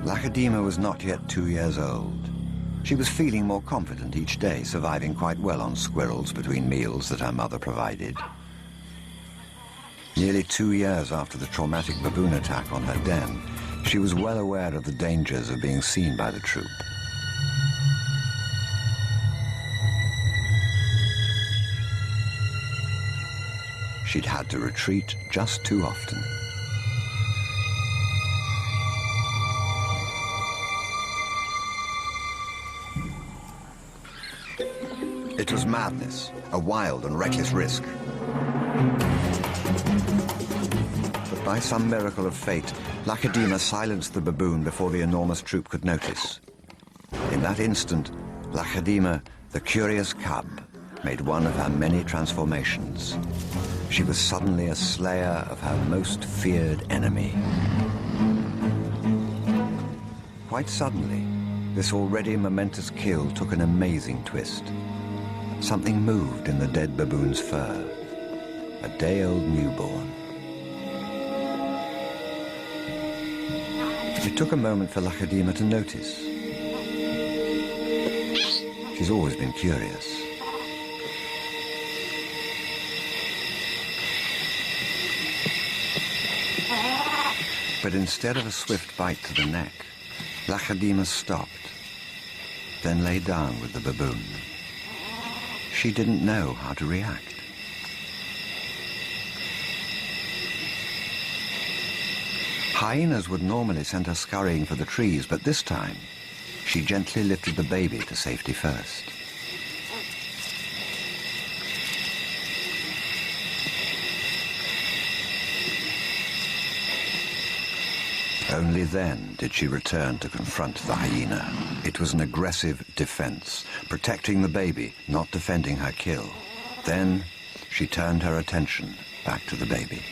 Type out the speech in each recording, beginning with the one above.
Lakedima was not yet 2 years old. She was feeling more confident each day, surviving quite well on squirrels between meals that her mother provided. Nearly 2 years after the traumatic baboon attack on her den, she was well aware of the dangers of being seen by the troop. She'd had to retreat just too often. It was madness, a wild and reckless risk. But by some miracle of fate, Lakedima silenced the baboon before the enormous troop could notice. In that instant, Lakedima, the curious cub, made one of her many transformations. She was suddenly a slayer of her most feared enemy. Quite suddenly, this already momentous kill took an amazing twist. Something moved in the dead baboon's fur. A day-old newborn. It took a moment for Lakedima to notice. She's always been curious. But instead of a swift bite to the neck, Lakedima stopped, then lay down with the baboon. She didn't know how to react. Hyenas would normally send her scurrying for the trees, but this time, she gently lifted the baby to safety first. Only then did she return to confront the hyena. It was an aggressive defense, protecting the baby, not defending her kill. Then she turned her attention back to the baby.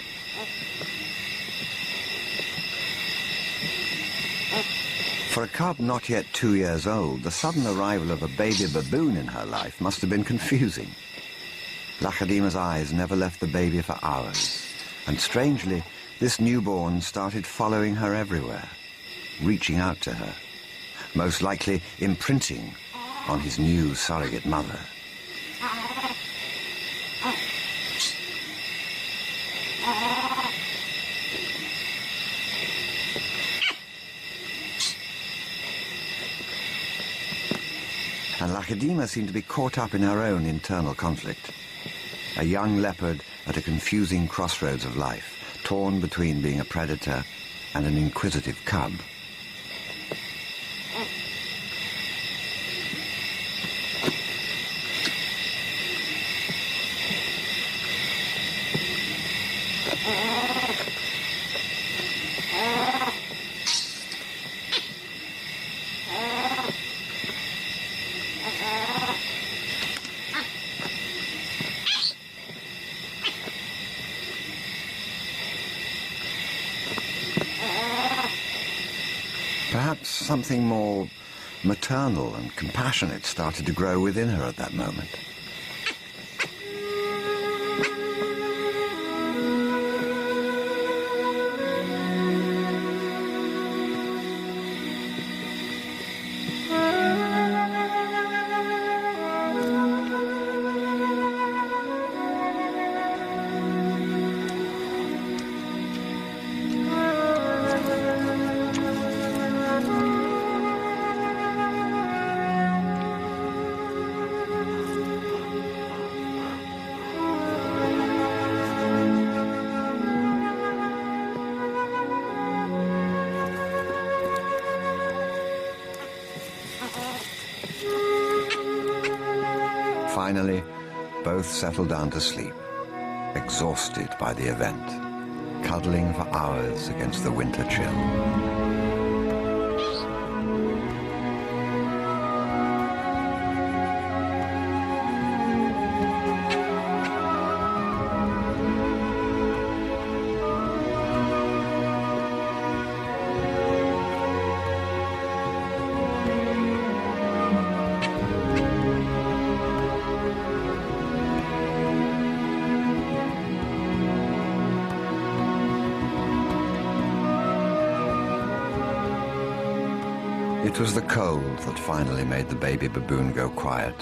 For a cub not yet 2 years old, the sudden arrival of a baby baboon in her life must have been confusing. Lakedima's eyes never left the baby for hours, and strangely, this newborn started following her everywhere, reaching out to her, most likely imprinting on his new surrogate mother. And Lakedima seemed to be caught up in her own internal conflict. A young leopard at a confusing crossroads of life, torn between being a predator and an inquisitive cub. Perhaps something more maternal and compassionate started to grow within her at that moment. Finally, both settled down to sleep, exhausted by the event, cuddling for hours against the winter chill. It was the cold that finally made the baby baboon go quiet.